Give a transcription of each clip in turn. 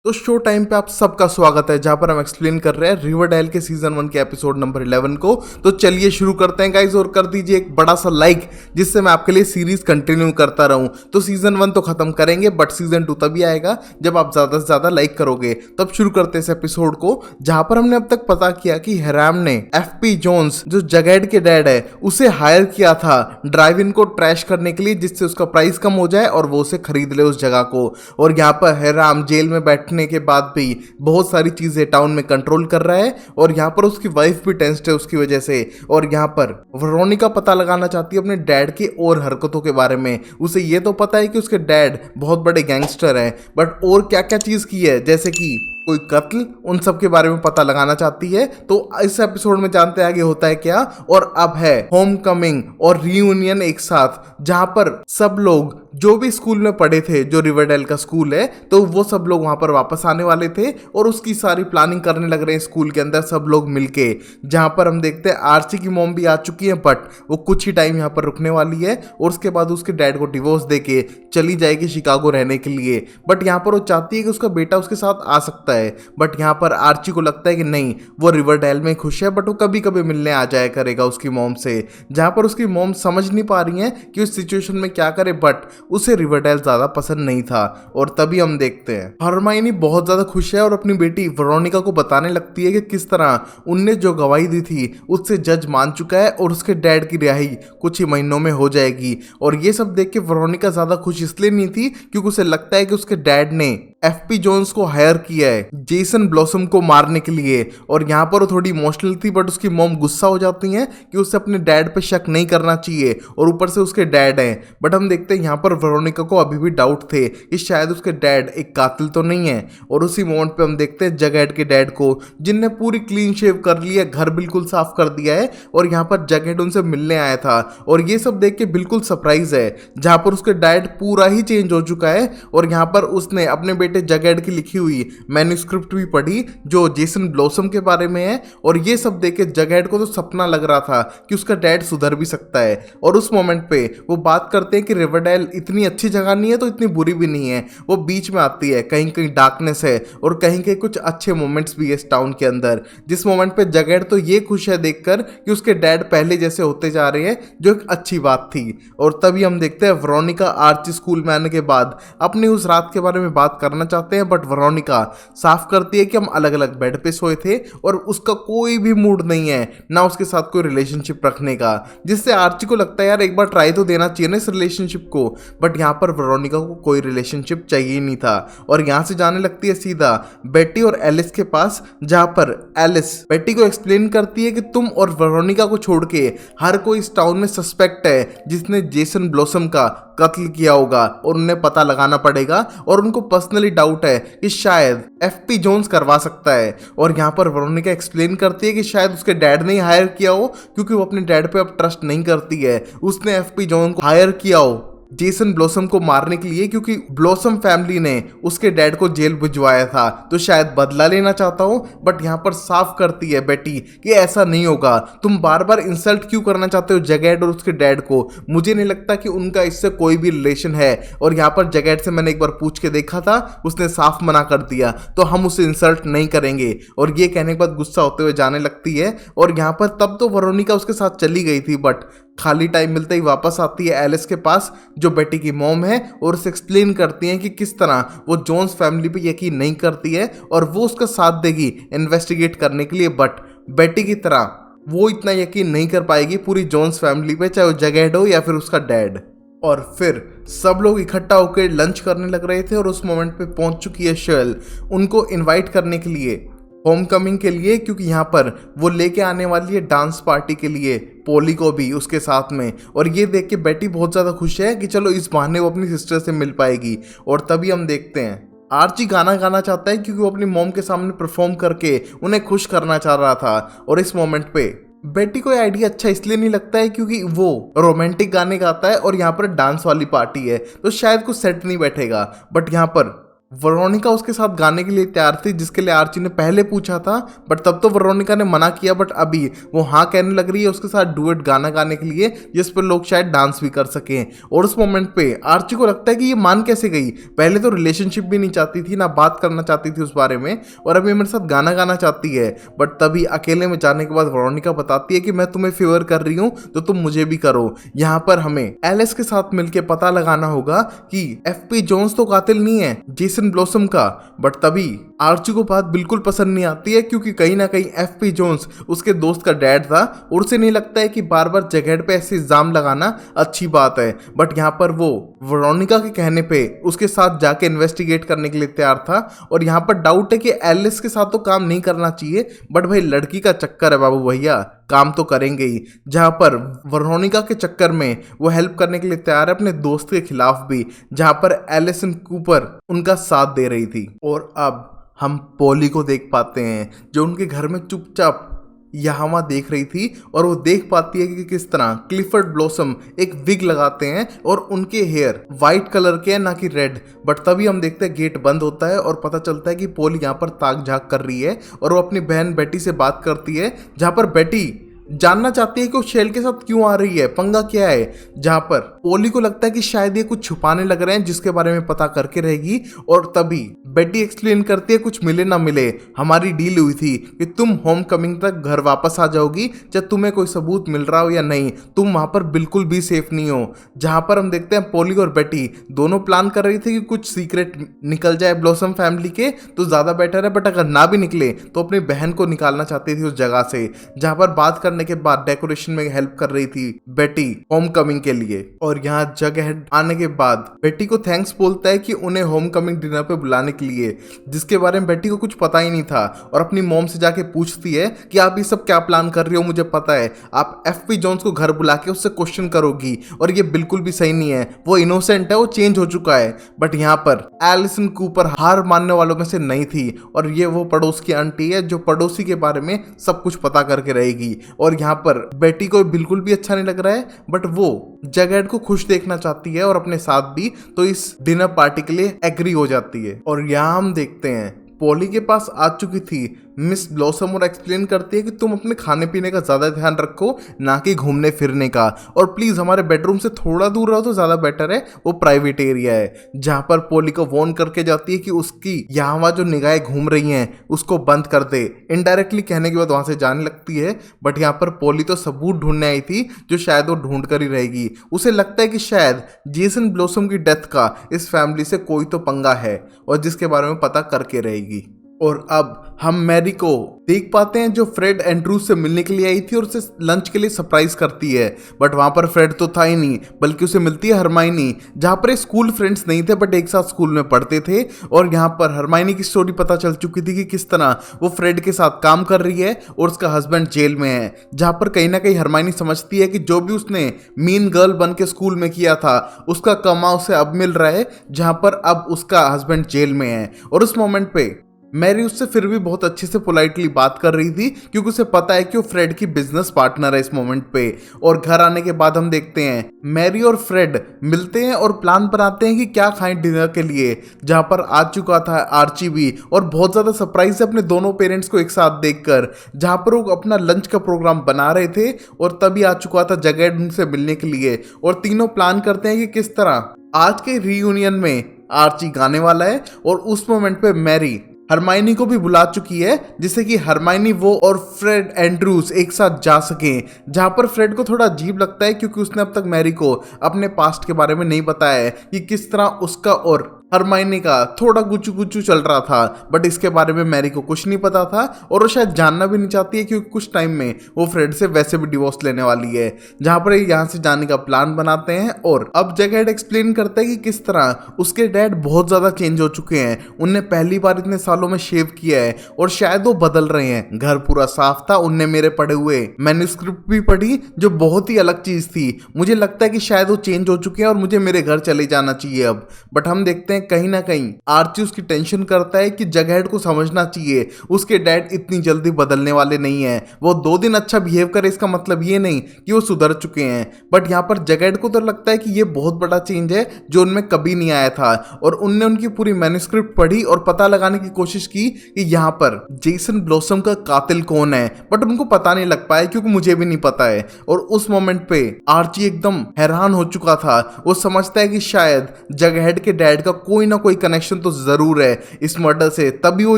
तो show time पे आप सबका स्वागत है जहां पर हम एक्सप्लेन कर रहे हैं रिवरडेल के सीजन 1 के एपिसोड नंबर 11 को। तो चलिए शुरू करते हैं गाइस, और कर दीजिए एक बड़ा सा लाइक जिससे मैं आपके लिए सीरीज कंटिन्यू करता रहूं। तो सीजन 1 तो खत्म करेंगे बट सीजन 2 तभी आएगा जब आप ज्यादा से ज्यादा लाइक करोगे। तब शुरू करते हैं इस एपिसोड को, जहां पर हमने अब तक पता किया कि हिराम ने एफपी जोन्स जो जगेड के डैड है उसे हायर किया था ड्राइव इन को ट्रैश करने के लिए, जिससे उसका प्राइस कम हो जाए और वो उसे खरीद ले उस जगह को। और यहाँ पर हिराम जेल में बैठने के बाद भी बहुत सारी चीजें टाउन में कंट्रोल कर रहा है, और यहाँ पर उसकी वाइफ भी टेंस्ड है उसकी वजह से। और यहाँ पर वेरोनिका पता लगाना चाहती है अपने डैड की और हरकतों के बारे में। उसे ये तो पता है कि उसके डैड बहुत बड़े गैंगस्टर हैं, बट और क्या क्या चीज की है, जैसे कि कोई कत्ल, उन सब के बारे में पता लगाना चाहती है। तो इस एपिसोड में जानते हैं आगे होता है क्या। और अब है होम कमिंग और रीयूनियन एक साथ, जहां पर सब लोग जो भी स्कूल में पढ़े थे, जो रिवरडेल का स्कूल है, तो वो सब लोग वहां पर वापस आने वाले थे और उसकी सारी प्लानिंग करने लग रहे हैं स्कूल के अंदर सब लोग मिलके। जहां पर हम देखते हैं आर्ची की मॉम भी आ चुकी है, बट वो कुछ ही टाइम यहाँ पर रुकने वाली है और उसके बाद उसके डैड को डिवोर्स देके चली जाएगी शिकागो रहने के लिए। बट यहाँ पर वो चाहती है कि उसका बेटा उसके साथ आ सकता है, बट यहाँ पर आर्ची को लगता है कि नहीं, वो रिवरडेल में खुश है, बट वो कभी कभी मिलने आ जाया करेगा उसकी मॉम से। जहाँ पर उसकी मॉम समझ नहीं पा रही है कि उस सिचुएशन में क्या करे, बट उसे रिवरडेल ज्यादा पसंद नहीं था। और तभी हम देखते हैं हरमाइनी बहुत ज्यादा खुश है और अपनी बेटी वेरोनिका को बताने लगती है कि किस तरह उनने जो गवाही दी थी उससे जज मान चुका है और उसके डैड की रिहाई कुछ ही महीनों में हो जाएगी। और ये सब देख के वेरोनिका ज्यादा खुश इसलिए नहीं थी क्योंकि उसे लगता है कि उसके डैड ने एफपी जोन्स को हायर किया है जेसन ब्लॉसम को मारने के लिए। और यहाँ पर वो थोड़ी इमोशनल थी, बट उसकी मॉम गुस्सा हो जाती है कि उसे अपने डैड पे शक नहीं करना चाहिए, और ऊपर से उसके डैड हैं। बट हम देखते हैं यहाँ पर वेरोनिका को अभी भी डाउट थे कि शायद उसके डैड एक कातिल तो नहीं है। और उसी मोमेंट पे हम देखते हैं जगेड के डैड को, जिनने पूरी क्लीन शेव कर ली है, घर बिल्कुल साफ कर दिया है, और यहाँ पर जगेड उनसे मिलने आया था। और ये सब देख के बिल्कुल सरप्राइज है, जहाँ पर उसके डैड पूरा ही चेंज हो चुका है। और यहाँ पर उसने अपने बेटे जगेड की लिखी हुई मैन्यूस्क्रिप्ट भी पढ़ी जो जेसन ब्लॉसम के बारे में है। और ये सब देख के जगेड को तो सपना लग रहा था कि उसका डैड सुधर भी सकता है। और उस मोमेंट पे वो बात करते हैं कि रिवरडेल इतनी अच्छी जगह नहीं है तो इतनी बुरी भी नहीं है, वो बीच में आती है, कहीं कहीं डार्कनेस है और कहीं कहीं कुछ अच्छे मोमेंट्स भी है इस टाउन के अंदर। जिस मोमेंट पे जगेड तो ये खुश है देखकर कि उसके डैड पहले जैसे होते जा रहे हैं, जो एक अच्छी बात थी। और तभी हम देखते हैं वेरोनिका आर्ची स्कूल में आने के बाद अपनी उस रात के बारे में बात करना चाहते हैं, बट वेरोनिका साफ करती है कि हम अलग अलग बेड पे सोए थे और उसका कोई भी मूड नहीं है ना उसके साथ कोई रिलेशनशिप रखने का। जिससे आर्ची को लगता है यार एक बार ट्राई तो देना चाहिए ना इस रिलेशनशिप को, बट यहाँ पर वेरोनिका को कोई रिलेशनशिप चाहिए नहीं था। और यहाँ से जाने लगती है सीधा बेटी और एलिस के पास, जहाँ पर एलिस बेटी को एक्सप्लेन करती है कि तुम और वेरोनिका को छोड़ के हर कोई इस टाउन में सस्पेक्ट है जिसने जेसन ब्लॉसम का कत्ल किया होगा, और उन्हें पता लगाना पड़ेगा। और उनको पर्सनली डाउट है कि शायद एफपी जोन्स करवा सकता है। और यहाँ पर वेरोनिका एक्सप्लेन करती है कि शायद उसके डैड ने ही हायर किया हो, क्योंकि वो अपने डैड पे अब ट्रस्ट नहीं करती है। उसने एफपी जोन को हायर किया हो जेसन ब्लॉसम को मारने के लिए, क्योंकि ब्लॉसम फैमिली ने उसके डैड को जेल भिजवाया था, तो शायद बदला लेना चाहता हो। बट यहाँ पर साफ करती है बेटी कि ऐसा नहीं होगा, तुम बार बार इंसल्ट क्यों करना चाहते हो जगेड और उसके डैड को, मुझे नहीं लगता कि उनका इससे कोई भी रिलेशन है। और यहाँ पर जगेड से मैंने एक बार पूछ के देखा था, उसने साफ मना कर दिया, तो हम उसे इंसल्ट नहीं करेंगे। और ये कहने के बाद गुस्सा होते हुए जाने लगती है। और यहाँ पर तब तो वेरोनिका उसके साथ चली गई थी, बट खाली टाइम मिलते ही वापस आती है एलिस के पास जो बेटी की मॉम है, और उसे एक्सप्लेन करती हैं कि किस तरह वो जोन्स फैमिली पे यकीन नहीं करती है और वो उसका साथ देगी इन्वेस्टिगेट करने के लिए, बट बेटी की तरह वो इतना यकीन नहीं कर पाएगी पूरी जोन्स फैमिली पे, चाहे वो जगेड हो या फिर उसका डैड। और फिर सब लोग इकट्ठा होकर लंच करने लग रहे थे और उस मोमेंट पे पहुंच चुकी है शर्ल उनको इनवाइट करने के लिए होम कमिंग के लिए, क्योंकि यहाँ पर वो लेके आने वाली है डांस पार्टी के लिए पोली को भी उसके साथ में। और ये देख के बेटी बहुत ज़्यादा खुश है कि चलो इस बहाने वो अपनी सिस्टर से मिल पाएगी। और तभी हम देखते हैं आर्ची गाना गाना चाहता है, क्योंकि वो अपनी मॉम के सामने परफॉर्म करके उन्हें खुश करना चाह रहा था। और इस मोमेंट पे बेटी को ये आइडिया अच्छा इसलिए नहीं लगता है क्योंकि वो रोमांटिक गाने गाता है और यहाँ पर डांस वाली पार्टी है, तो शायद कुछ सेट नहीं बैठेगा। बट यहाँ पर वेरोनिका उसके साथ गाने के लिए तैयार थी, जिसके लिए आर्ची ने पहले पूछा था, बट तब तो वेरोनिका ने मना किया, बट अभी वो हाँ कहने लग रही है उसके साथ डुएट गाना गाने के लिए, जिस पर लोग शायद डांस भी कर सकें। और उस मोमेंट पे आर्ची को लगता है कि ये मान कैसे गई, पहले तो रिलेशनशिप भी नहीं चाहती थी, ना बात करना चाहती थी उस बारे में, और अभी मेरे साथ गाना गाना चाहती है। बट तभी अकेले में जाने के बाद वेरोनिका बताती है कि मैं तुम्हें फेवर कर रही हूँ तो तुम मुझे भी करो। यहाँ पर हमें एलिस के साथ मिलकर पता लगाना होगा कि एफपी जोन्स तो कातिल नहीं है जेसन ब्लॉसम का। बट तभी आर्ची को बात बिल्कुल पसंद नहीं आती है, क्योंकि कहीं ना कहीं एफपी जोन्स उसके दोस्त का डैड था और उसे नहीं लगता है कि बार बार जगह पे ऐसे इल्जाम लगाना अच्छी बात है। बट यहाँ पर वो वेरोनिका के कहने पे उसके साथ जाके इन्वेस्टिगेट करने के लिए तैयार था। और यहाँ पर डाउट है कि एलिस के साथ तो काम नहीं करना चाहिए, बट भाई लड़की का चक्कर है बाबू भैया, काम तो करेंगे ही। जहां पर वेरोनिका के चक्कर में वो हेल्प करने के लिए तैयार है अपने दोस्त के खिलाफ भी, जहां पर एलिसन कूपर उनका साथ दे रही थी। और अब हम पॉली को देख पाते हैं जो उनके घर में चुपचाप यहाँ वहाँ देख रही थी, और वो देख पाती है कि किस तरह क्लिफर्ड ब्लॉसम एक विग लगाते हैं और उनके हेयर वाइट कलर के हैं ना कि रेड। बट तभी हम देखते हैं गेट बंद होता है और पता चलता है कि पॉली यहाँ पर ताक झाक कर रही है और वो अपनी बहन बेटी से बात करती है, जहाँ पर बेटी जानना चाहती है कि वो शेल के साथ क्यों आ रही है, पंगा क्या है। जहां पर पोली को लगता है कि शायद ये कुछ छुपाने लग रहे हैं, जिसके बारे में पता करके रहेगी। और तभी बेटी एक्सप्लेन करती है कुछ मिले ना मिले हमारी डील हुई थी कि तुम होम कमिंग तक घर वापस आ जाओगी, चाहे तुम्हें कोई सबूत मिल रहा हो या नहीं, तुम वहां पर बिल्कुल भी सेफ नहीं हो। जहां पर हम देखते हैं पोली और बेटी दोनों प्लान कर रही थी कि कुछ सीक्रेट निकल जाए ब्लॉसम फैमिली के तो ज्यादा बेटर है, बट अगर ना भी निकले तो अपनी बहन को निकालना चाहती थी उस जगह से। जहां पर बात करने के बाद डेकोरेशन में हेल्प कर रही थी बेटी होम कमिंग के लिए। और यहाँ जगह आने के बाद बेटी को थैंक्स बोलता है कि उन्हें होम कमिंग डिनर पे बुलाने के लिए, जिसके बारे में बेटी को कुछ पता ही नहीं था। और अपनी मॉम से जाके पूछती है कि आप ये सब क्या प्लान कर रही हो, मुझे पता है आप एफपी जोन्स को घर बुला के उससे क्वेश्चन करोगी और ये बिल्कुल भी सही नहीं है, वो इनोसेंट है, वो चेंज हो चुका है। बट यहाँ पर एलिसन कूपर हार मानने वालों में से नहीं थी, और ये वो पड़ोस की आंटी है जो पड़ोसी के बारे में सब कुछ पता करके रहेगी। और यहाँ पर बेटी को बिल्कुल भी अच्छा नहीं लग रहा है, बट वो जगैड को खुश देखना चाहती है और अपने साथ भी, तो इस डिनर पार्टी के लिए एग्री हो जाती है। और यहाँ हम देखते हैं पॉली के पास आ चुकी थी मिस ब्लॉसम और एक्सप्लेन करती है कि तुम अपने खाने पीने का ज़्यादा ध्यान रखो, ना कि घूमने फिरने का, और प्लीज़ हमारे बेडरूम से थोड़ा दूर रहो तो ज़्यादा बेटर है, वो प्राइवेट एरिया है। जहाँ पर पॉली को वॉर्न करके जाती है कि उसकी यहाँ वहाँ जो निगाहें घूम रही हैं उसको बंद कर दे। इनडायरेक्टली कहने के बाद वहाँ से जाने लगती है। बट यहाँ पर पॉली तो सबूत ढूंढने आई थी जो शायद वो ढूंढ कर ही रहेगी। उसे लगता है कि शायद जेसन ब्लॉसम की डेथ का इस फैमिली से कोई तो पंगा है, और जिसके बारे में पता करके रहेगी। और अब हम मैरी को देख पाते हैं जो फ्रेड एंड्रूज से मिलने के लिए आई थी और उसे लंच के लिए सरप्राइज करती है। बट वहां पर फ्रेड तो था ही नहीं, बल्कि उसे मिलती है हरमाइनी, जहां पर स्कूल फ्रेंड्स नहीं थे बट एक साथ स्कूल में पढ़ते थे। और यहाँ पर हरमाइनी की स्टोरी पता चल चुकी थी कि किस तरह वो फ्रेड के साथ काम कर रही है और उसका हस्बैंड जेल में है। जहां पर कहीं ना कहीं हरमाइनी समझती है कि जो भी उसने मीन गर्ल बन के स्कूल में किया था उसका कमा उसे अब मिल रहा है, जहां पर अब उसका हस्बैंड जेल में है। और उस मोमेंट पे मैरी उससे फिर भी बहुत अच्छे से पोलाइटली बात कर रही थी, क्योंकि उसे पता है कि वो फ्रेड की बिजनेस पार्टनर है इस मोमेंट पे। और घर आने के बाद हम देखते हैं मैरी और फ्रेड मिलते हैं और प्लान बनाते हैं कि क्या खाएं डिनर के लिए, जहां पर आ चुका था आर्ची भी, और बहुत ज्यादा सरप्राइज है अपने दोनों पेरेंट्स को एक साथ देखकर, जहां पर वो अपना लंच का प्रोग्राम बना रहे थे। और तभी आ चुका था जगैड उनसे मिलने के लिए, और तीनों प्लान करते हैं कि किस तरह आज के रीयूनियन में आर्ची गाने वाला है। और उस मोमेंट पे मैरी हरमाइनी को भी बुला चुकी है, जिससे कि हरमाइनी वो और फ्रेड एंड्रूज एक साथ जा सके। जहां पर फ्रेड को थोड़ा अजीब लगता है, क्योंकि उसने अब तक मैरी को अपने पास्ट के बारे में नहीं बताया है कि किस तरह उसका और हरमाइनी का थोड़ा गुच्चू गुच्चू चल रहा था। बट इसके बारे में मैरी को कुछ नहीं पता था, और वो शायद जानना भी नहीं चाहती है, क्योंकि कुछ टाइम में वो फ्रेड से वैसे भी डिवोर्स लेने वाली है। जहां पर यहाँ से जाने का प्लान बनाते हैं। और अब जगैड एक्सप्लेन करता है कि किस तरह उसके डैड बहुत ज्यादा चेंज हो चुके हैं, उनने पहली बार इतने सालों में शेव किया है और शायद वो बदल रहे हैं। घर पूरा साफ था, उनने मेरे पढ़े हुए मैन्युस्क्रिप्ट भी पढ़ी जो बहुत ही अलग चीज थी। मुझे लगता है कि शायद वो चेंज हो चुके हैं और मुझे मेरे घर चले जाना चाहिए अब। बट हम देखते हैं हैं कहीं ना कहीं आर्ची उसकी टेंशन करता है कि जगहेड को समझना चाहिए उसके डैड इतनी जल्दी बदलने वाले नहीं है। वो 2 दिन अच्छा बिहेव करे इसका मतलब ये नहीं कि वो सुधर चुके हैं, बट यहाँ पर जगहेड को तो लगता है कि ये बहुत बड़ा चेंज है जो उनमें कभी नहीं आया था। और उनने उनकी पूरी मैन्युस्क्रिप्ट पढ़ी और पता लगाने की कोशिश की कि यहाँ पर जेसन ब्लॉसम का कातिल कौन है, बट उनको पता नहीं लग पाया क्योंकि मुझे भी नहीं पता है। और उस मोमेंट पे आर्ची एकदम हैरान हो चुका था। वो समझता है कि शायद जगहेड के डैड का कोई ना कोई कनेक्शन तो जरूर है इस मर्डर से, तभी वो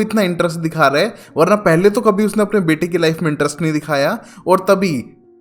इतना इंटरेस्ट दिखा रहा है, वरना पहले तो कभी उसने अपने बेटे की लाइफ में इंटरेस्ट नहीं दिखाया। और तभी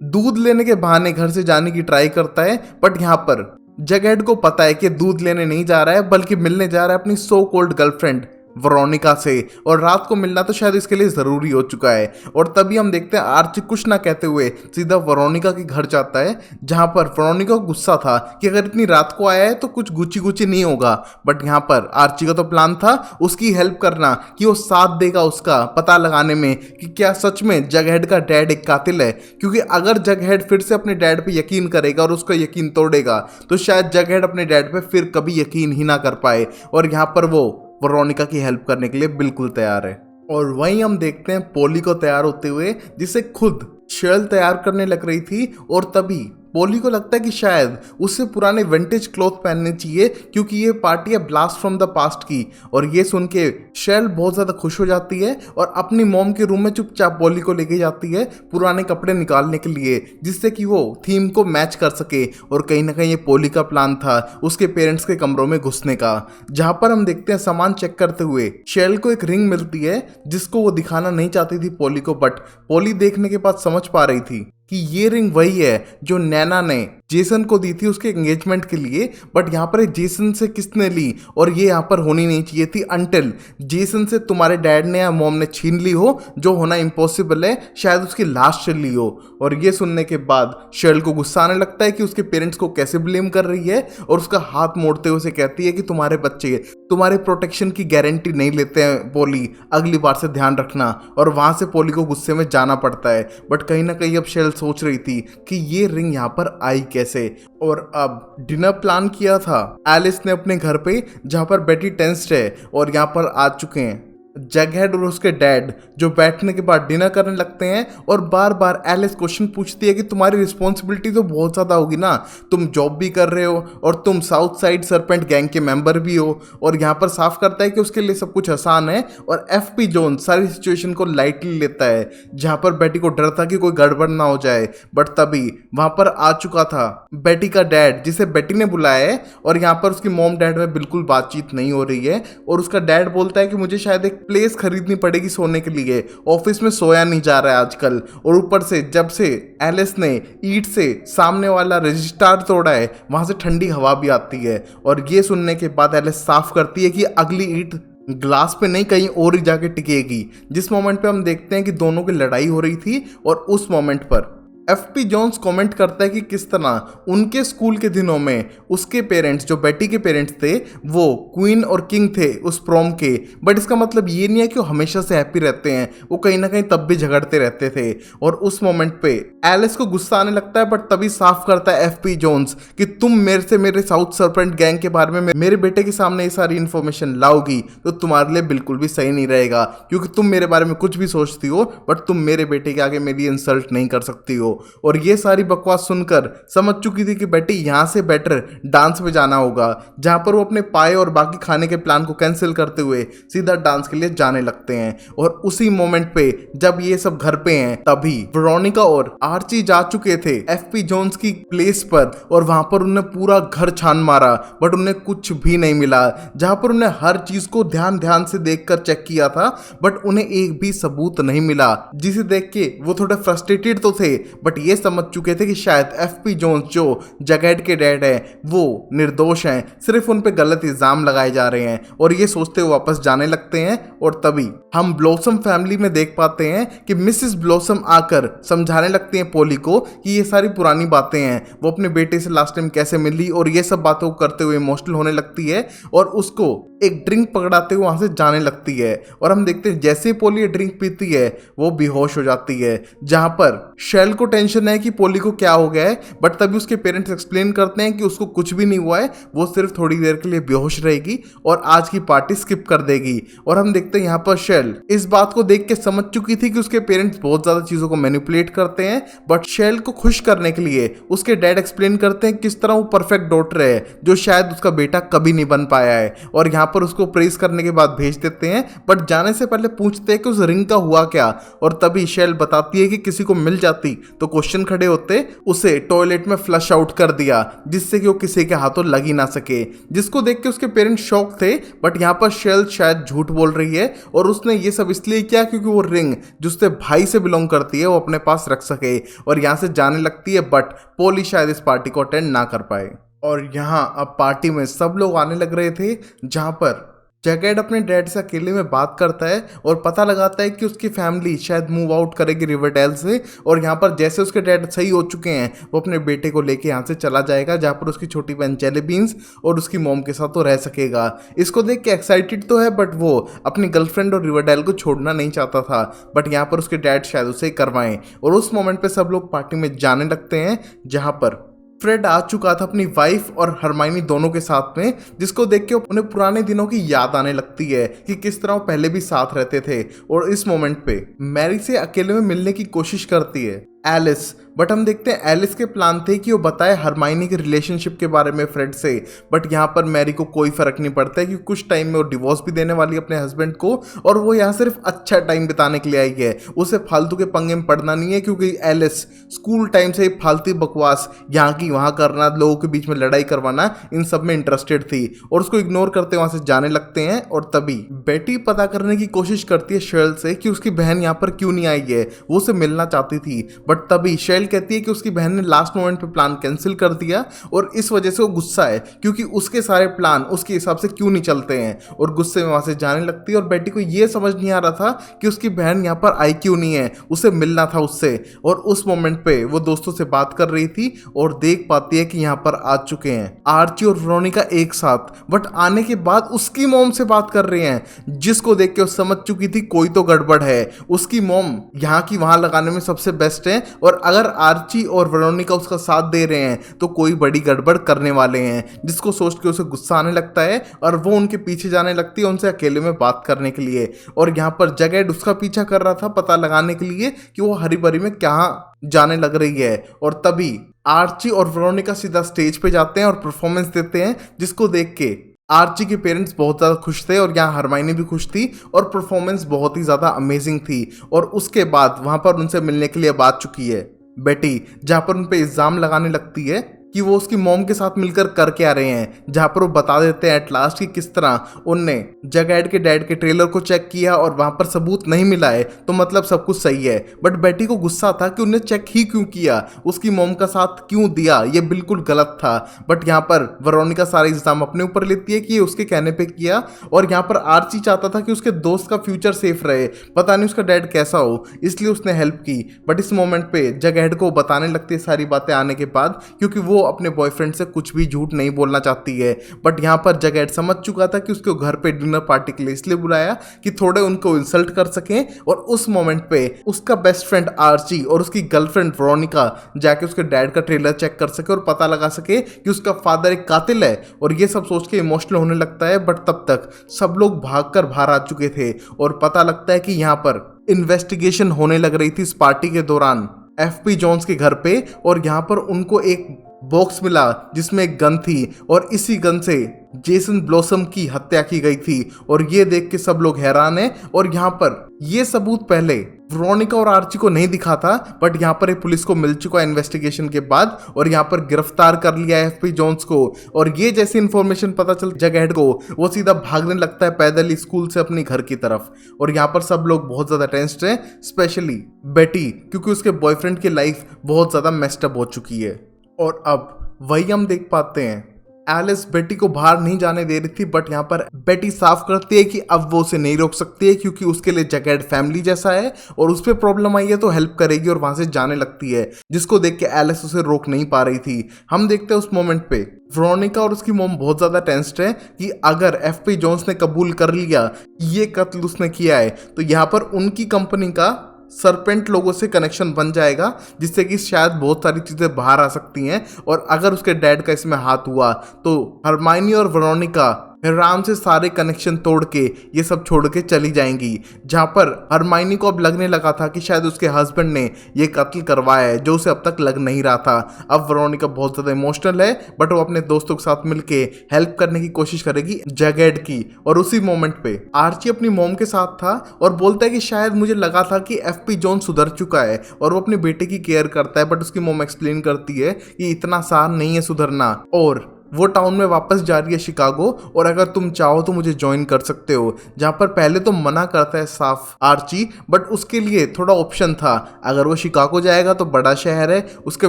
दूध लेने के बहाने घर से जाने की ट्राई करता है, बट यहाँ पर जगहेड को पता है कि दूध लेने नहीं जा रहा है बल्कि मिलने जा रहा है अपनी सो कॉल्ड गर्लफ्रेंड वेरोनिका से, और रात को मिलना तो शायद इसके लिए जरूरी हो चुका है। और तभी हम देखते हैं आर्ची कुछ ना कहते हुए सीधा वेरोनिका के घर जाता है, जहां पर वेरोनिका को गुस्सा था कि अगर इतनी रात को आया है तो कुछ गुची गुची नहीं होगा, बट यहाँ पर आर्ची का तो प्लान था उसकी हेल्प करना, कि वो साथ देगा उसका पता लगाने में कि क्या सच में जगहेड का डैड एक कातिल है। क्योंकि अगर जगहेड फिर से अपने डैड पे यकीन करेगा और उसका यकीन तोड़ेगा तो शायद जगहेड अपने डैड पे फिर कभी यकीन ही ना कर पाए, और यहाँ पर वो वेरोनिका की हेल्प करने के लिए बिल्कुल तैयार है। और वहीं हम देखते हैं पोली को तैयार होते हुए, जिसे खुद शेल तैयार करने लग रही थी। और तभी पोली को लगता है कि शायद उससे पुराने विंटेज क्लॉथ पहनने चाहिए क्योंकि ये पार्टी है ब्लास्ट फ्रॉम द पास्ट की। और ये सुन के शेल बहुत ज़्यादा खुश हो जाती है और अपनी मॉम के रूम में चुपचाप पोली को लेके जाती है पुराने कपड़े निकालने के लिए, जिससे कि वो थीम को मैच कर सके। और कहीं ना कहीं ये पोली का प्लान था उसके पेरेंट्स के कमरों में घुसने का, जहाँ पर हम देखते हैं सामान चेक करते हुए शेल को एक रिंग मिलती है जिसको वो दिखाना नहीं चाहती थी पोली को, बट पोली देखने के बाद समझ पा रही थी कि ये रिंग वही है जो नैना ने जेसन को दी थी उसके एंगेजमेंट के लिए। बट यहाँ पर जेसन से किसने ली, और ये यहाँ पर होनी नहीं चाहिए थी अंटिल जेसन से तुम्हारे डैड ने या मॉम ने छीन ली हो, जो होना इम्पॉसिबल है, शायद उसकी लाश चल ली हो। और ये सुनने के बाद शेल को गुस्सा आने लगता है कि उसके पेरेंट्स को कैसे ब्लेम कर रही है, और उसका हाथ मोड़ते हुए उसे कहती है कि तुम्हारे बच्चे तुम्हारे प्रोटेक्शन की गारंटी नहीं लेते हैं पोली, अगली बार से ध्यान रखना। और वहां से पोली को गुस्से में जाना पड़ता है। बट कहीं ना कहीं अब शेल सोच रही थी कि ये रिंग यहाँ पर आई कैसे। और अब डिनर प्लान किया था एलिस ने अपने घर पे, जहाँ पर बेटी टेंस्ड है, और यहाँ पर आ चुके हैं जगहेड और उसके डैड, जो बैठने के बाद डिनर करने लगते हैं। और बार बार एलिस क्वेश्चन पूछती है कि तुम्हारी रिस्पॉन्सिबिलिटी तो बहुत ज़्यादा होगी ना, तुम जॉब भी कर रहे हो और तुम साउथ साइड सरपेंट गैंग के मेंबर भी हो। और यहाँ पर साफ करता है कि उसके लिए सब कुछ आसान है, और एफपी जोन सारी सिचुएशन को लाइटली लेता है, जहाँ पर बेटी को डर था कि कोई गड़बड़ ना हो जाए। बट तभी वहाँ पर आ चुका था बेटी का डैड, जिसे बेटी ने बुलाया है, और यहाँ पर उसकी मॉम डैड में बिल्कुल बातचीत नहीं हो रही है। और उसका डैड बोलता है कि मुझे शायद एक प्लेस खरीदनी पड़ेगी सोने के लिए, ऑफिस में सोया नहीं जा रहा है आजकल। और ऊपर से जब से एलिस ने ईंट से सामने वाला रजिस्टर तोड़ा है वहां से ठंडी हवा भी आती है। और ये सुनने के बाद एलिस साफ करती है कि अगली ईंट ग्लास पे नहीं कहीं और ही जाके टिकेगी। जिस मोमेंट पे हम देखते हैं कि दोनों की लड़ाई हो रही थी, और उस मोमेंट पर एफपी जोन्स कमेंट करता है कि किस तरह उनके स्कूल के दिनों में उसके पेरेंट्स, जो बेटी के पेरेंट्स थे, वो क्वीन और किंग थे उस प्रॉम के। बट इसका मतलब ये नहीं है कि वो हमेशा से हैप्पी रहते हैं, वो कहीं ना कहीं तब भी झगड़ते रहते थे। और उस मोमेंट पे एलिस को गुस्सा आने लगता है, बट तभी साफ करता है एफपी जोन्स कि तुम मेरे से मेरे साउथ सरपेंट गैंग के बारे में मेरे बेटे के सामने ये सारी इन्फॉर्मेशन लाओगी तो तुम्हारे लिए बिल्कुल भी सही नहीं रहेगा, क्योंकि तुम मेरे बारे में कुछ भी सोचती हो बट तुम मेरे बेटे के आगे मेरी इंसल्ट नहीं कर सकती हो। और ये सारी बकवास सुनकर समझ चुकी थी कि बेटी यहाँ से बेटर डांस में जाना होगा, जहाँ पर वो अपने पाए और बाकी खाने के प्लान को कैंसिल करते हुए सीधा डांस के लिए जाने लगते हैं। और उसी मोमेंट पे जब ये सब घर पे हैं, तभी वेरोनिका और आर्ची जा चुके थे एफपी जोन्स की प्लेस पर, और वहां पर उन्हें पूरा घर छान मारा बट उन्हें कुछ भी नहीं मिला। जहां पर उन्हें हर चीज को ध्यान ध्यान से देखकर चेक किया था, बट उन्हें एक भी सबूत नहीं मिला, जिसे देख के वो थोड़े फ्रस्ट्रेटेड तो थे, बट ये समझ चुके थे कि शायद एफपी जोन्स, जो जगहेड के डैड है, वो निर्दोष हैं, सिर्फ उन पे गलत इल्जाम लगाए जा रहे हैं। और ये सोचते हुए वापस जाने लगते हैं। और तभी हम ब्लॉसम फैमिली में देख पाते हैं कि मिसेस ब्लॉसम आकर समझाने लगती हैं पोली को कि ये सारी पुरानी बातें हैं, वो अपने बेटे से लास्ट टाइम कैसे मिली, और ये सब बातों को करते हुए इमोशनल होने लगती है और उसको एक ड्रिंक पकड़ाते हुए वहां से जाने लगती है। और हम देखते हैं जैसे ही पोली ड्रिंक पीती है वो बेहोश हो जाती है, जहां पर शेल को टेंशन है कि पोली को क्या हो गया है, बट तभी उसके पेरेंट्स एक्सप्लेन करते हैं कि उसको कुछ भी नहीं हुआ है, वो सिर्फ थोड़ी देर के लिए बेहोश रहेगी और आज की पार्टी स्किप कर देगी। और हम देखते हैं यहाँ पर शेल इस बात को देख के समझ चुकी थी कि उसके पेरेंट्स बहुत ज्यादा चीजों को मैनिपुलेट करते हैं, बट शेल को खुश करने के लिए उसके डैड एक्सप्लेन करते हैं किस तरह वो परफेक्ट डॉटर है जो शायद उसका बेटा कभी नहीं बन पाया है, और यहाँ पर उसको प्रेज करने के बाद भेज देते हैं। बट जाने से पहले पूछते हैं कि उस रिंग का हुआ क्या, और तभी शेल बताती है कि किसी को मिल जाती तो क्वेश्चन खड़े होते, उसे टॉयलेट में फ्लश आउट कर दिया जिससे कि वो किसी के हाथों लग ही ना सके, जिसको देख के उसके पेरेंट्स शॉक थे। बट यहाँ पर शेल शायद झूठ बोल रही है और उसने ये सब इसलिए किया क्योंकि वो रिंग जो उसके भाई से बिलोंग करती है वो अपने पास रख सके, और यहाँ से जाने लगती है। बट पोली शायद इस पार्टी को अटेंड ना कर पाए, और यहाँ अब पार्टी में सब लोग आने लग रहे थे, जहाँ पर जैकेट अपने डैड से अकेले में बात करता है और पता लगाता है कि उसकी फैमिली शायद मूव आउट करेगी रिवरडेल से, और यहाँ पर जैसे उसके डैड सही हो चुके हैं वो अपने बेटे को लेके यहाँ से चला जाएगा, जहाँ पर उसकी छोटी बहन जेली बीन्स और उसकी मॉम के साथ तो रह सकेगा। इसको देख के एक्साइटेड तो है, बट वो अपनी गर्लफ्रेंड और रिवरडेल को छोड़ना नहीं चाहता था, बट यहाँ पर उसके डैड शायद उसे करवाएं, और उस मोमेंट पे सब लोग पार्टी में जाने लगते हैं, जहाँ पर फ्रेड आ चुका था अपनी वाइफ और हरमाइनी दोनों के साथ में, जिसको देख के उन्हें पुराने दिनों की याद आने लगती है कि किस तरह वो पहले भी साथ रहते थे। और इस मोमेंट पे मैरी से अकेले में मिलने की कोशिश करती है एलिस, बट हम देखते हैं एलिस के प्लान थे कि वो बताए हरमाइनी के रिलेशनशिप के बारे में फ्रेड से, बट यहाँ पर मैरी को कोई फर्क नहीं पड़ता है क्योंकि कुछ टाइम में वो डिवोर्स भी देने वाली है अपने हस्बैंड को, और वो यहाँ सिर्फ अच्छा टाइम बिताने के लिए आई है, उसे फालतू के पंगे में पड़ना नहीं है, क्योंकि एलिस स्कूल टाइम से फालतू बकवास यहाँ की वहाँ करना, लोगों के बीच में लड़ाई करवाना, इन सब में इंटरेस्टेड थी, और उसको इग्नोर करते वहां से जाने लगते हैं। और तभी बेटी पता करने की कोशिश करती है शेल से कि उसकी बहन यहाँ पर क्यों नहीं आई है, वो उसे मिलना चाहती थी, बट तभी शेल कहती है कि उसकी बहन ने लास्ट मोमेंट पे प्लान कैंसिल कर दिया और इस वजह से वो गुस्सा है क्योंकि उसके सारे प्लान उसके हिसाब से क्यों नहीं चलते हैं, और गुस्से में वहां से जाने लगती है। और बेटी को ये समझ नहीं आ रहा था कि उसकी बहन यहाँ पर आई क्यों नहीं है, उसे मिलना था उससे, और उस मोमेंट पे वो दोस्तों से बात कर रही थी और देख पाती है कि यहाँ पर आ चुके हैं आर्ची और वेरोनिका एक साथ, बट आने के बाद उसकी मॉम से बात कर रहे हैं, जिसको देख के वो समझ चुकी थी कोई तो गड़बड़ है। उसकी मॉम यहाँ की वहां लगाने में सबसे बेस्ट है, और अगर आर्ची और वेरोनिका उसका साथ दे रहे हैं तो कोई बड़ी गड़बड़ करने वाले हैं, जिसको सोच के उसे गुस्सा आने लगता है और वो उनके पीछे जाने लगती है उनसे अकेले में बात करने के लिए। और यहाँ पर जगैड उसका पीछा कर रहा था पता लगाने के लिए कि वो हरी भरी में कहाँ जाने लग रही है, और तभी आर्ची और वेरोनिका सीधा स्टेज पे जाते हैं और परफॉर्मेंस देते हैं, जिसको देख के आर्ची के पेरेंट्स बहुत ज़्यादा खुश थे और यहाँ हरमाइनी भी खुश थी, और परफॉर्मेंस बहुत ही ज़्यादा अमेजिंग थी। और उसके बाद वहाँ पर उनसे मिलने के लिए बात चुकी है बेटी, जहाँ पर उन पे इल्ज़ाम लगाने लगती है कि वो उसकी मॉम के साथ मिलकर कर क्या रहे हैं, जहाँ पर वो बता देते हैं एट लास्ट कि किस तरह उनने जगैड के डैड के ट्रेलर को चेक किया और वहाँ पर सबूत नहीं मिला है, तो मतलब सब कुछ सही है। बट बेटी को गुस्सा था कि उन्हें चेक ही क्यों किया, उसकी मॉम का साथ क्यों दिया, ये बिल्कुल गलत था। बट यहाँ पर वेरोनिका सारे इल्ज़ाम अपने ऊपर लेती है कि ये उसके कहने पर किया, और यहाँ पर आर्ची चाहता था कि उसके दोस्त का फ्यूचर सेफ रहे, पता नहीं उसका डैड कैसा हो, इसलिए उसने हेल्प की। बट इस मोमेंट पे जगैड को बताने लगती है सारी बातें आने के बाद, क्योंकि वो अपने बॉयफ्रेंड से कुछ भी झूठ नहीं बोलना चाहती है। बट यहाँ पर जगैड समझ चुका था कि उसको घर पे डिनर पार्टी के लिए इसलिए बुलाया कि थोड़े उनको इंसल्ट कर सकें, और उस मोमेंट पे उसका बेस्ट फ्रेंड आर्ची और उसकी गर्लफ्रेंड वेरोनिका जाके उसके डैड का ट्रेलर चेक कर सके और पता लगा सके कि उसका फादर एक कातिल है, और ये सब सोच के इमोशनल होने लगता है। बट तब तक सब लोग भागकर बाहर आ चुके थे और पता लगता है कि यहाँ पर इन्वेस्टिगेशन होने लग रही थी इस पार्टी के दौरान एफपी जोन्स के घर पे, और यहाँ पर उनको एक बॉक्स मिला जिसमें एक गन थी, और इसी गन से जेसन ब्लॉसम की हत्या की गई थी, और ये देख के सब लोग हैरान हैं। और यहाँ पर ये सबूत पहले वेरोनिका और आर्ची को नहीं दिखा था, बट यहाँ पर एक पुलिस को मिल चुका है इन्वेस्टिगेशन के बाद, और यहाँ पर गिरफ्तार कर लिया है एफपी जोन्स को। और ये जैसी इन्फॉर्मेशन पता चल जगैड को, वो सीधा भागने लगता है पैदल ही स्कूल से अपने घर की तरफ। और यहाँ पर सब लोग बहुत ज्यादा टेंस्ड हैं, स्पेशली बेटी, क्योंकि उसके बॉयफ्रेंड की लाइफ बहुत ज्यादा मेस्टअप हो चुकी है। और अब वही हम देख पाते हैं एलिस बेटी को बाहर नहीं जाने दे रही थी, बट यहाँ पर बेटी साफ करती है कि अब वो उसे नहीं रोक सकती है क्योंकि उसके लिए जगैड फैमिली जैसा है, और उस पर प्रॉब्लम आई है तो हेल्प करेगी, और वहां से जाने लगती है, जिसको देख के एलिस उसे रोक नहीं पा रही थी। हम देखते हैं उस मोमेंट पे वेरोनिका और उसकी मॉम बहुत ज्यादा टेंस्ड है कि अगर एफपी जोन्स ने कबूल कर लिया ये कत्ल उसने किया है, तो यहाँ पर उनकी कंपनी का सरपेंट लोगों से कनेक्शन बन जाएगा, जिससे कि शायद बहुत सारी चीज़ें बाहर आ सकती हैं। और अगर उसके डैड का इसमें हाथ हुआ तो हरमाइनी और वेरोनिका आराम से सारे कनेक्शन तोड़ के ये सब छोड़ के चली जाएंगी। जहाँ पर हरमाइनी को अब लगने लगा था कि शायद उसके हस्बैंड ने ये कत्ल करवाया है, जो उसे अब तक लग नहीं रहा था। अब वेरोनिका बहुत ज़्यादा इमोशनल है, बट वो अपने दोस्तों के साथ मिलके हेल्प करने की कोशिश करेगी जगेड की। और उसी मोमेंट पे आर्ची अपनी मॉम के साथ था और बोलता है कि शायद मुझे लगा था कि एफपी जॉन सुधर चुका है और वो अपने बेटे की केयर करता है, बट उसकी मॉम एक्सप्लेन करती है कि इतना आसान नहीं है सुधरना, और वो टाउन में वापस जा रही है शिकागो, और अगर तुम चाहो तो मुझे ज्वाइन कर सकते हो। जहाँ पर पहले तो मना करता है साफ आर्ची, बट उसके लिए थोड़ा ऑप्शन था। अगर वो शिकागो जाएगा तो बड़ा शहर है, उसके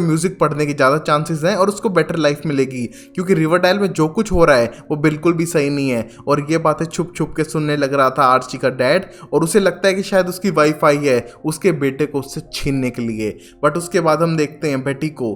म्यूजिक पढ़ने के ज़्यादा चांसेस हैं और उसको बेटर लाइफ मिलेगी, क्योंकि रिवरडेल में जो कुछ हो रहा है वो बिल्कुल भी सही नहीं है। और ये बातें छुप छुप के सुनने लग रहा था आर्ची का डैड, और उसे लगता है कि शायद उसकी वाइफ आई है उसके बेटे को उससे छीनने के लिए। बट उसके बाद हम देखते हैं बेटी को,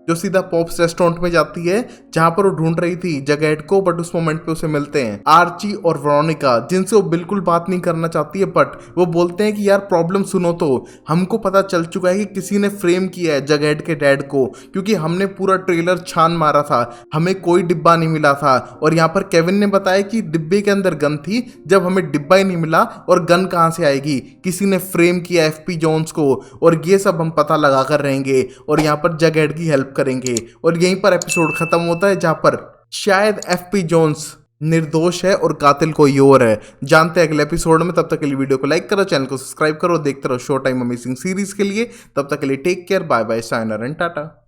जो सीधा पॉप्स रेस्टोरेंट में जाती है, जहां पर वो ढूंढ रही थी जगेड को, बट उस मोमेंट पे उसे मिलते हैं आर्ची और वेरोनिका, जिनसे वो बिल्कुल बात नहीं करना चाहती है। बट वो बोलते हैं कि यार प्रॉब्लम सुनो, तो हमको पता चल चुका है कि किसी ने फ्रेम किया है जगेड के डैड को, क्योंकि हमने पूरा ट्रेलर छान मारा था, हमें कोई डिब्बा नहीं मिला था। और यहाँ पर केविन ने बताया कि डिब्बे के अंदर गन थी, जब हमें डिब्बा ही नहीं मिला और गन कहाँ से आएगी, किसी ने फ्रेम किया एफपी जॉन्स को, और ये सब हम पता लगा कर रहेंगे और यहाँ पर जगेड की हेल्प करेंगे। और यहीं पर एपिसोड खत्म होता है, जहां पर शायद एफपी जॉन्स निर्दोष है और कातिल कोई और है। जानते हैं अगले एपिसोड में। तब तक के लिए वीडियो को लाइक करो, चैनल को सब्सक्राइब करो, देखते रहो शो टाइम अमेजिंग सीरीज के लिए। तब तक के लिए take care, bye bye, sayonara and Tata.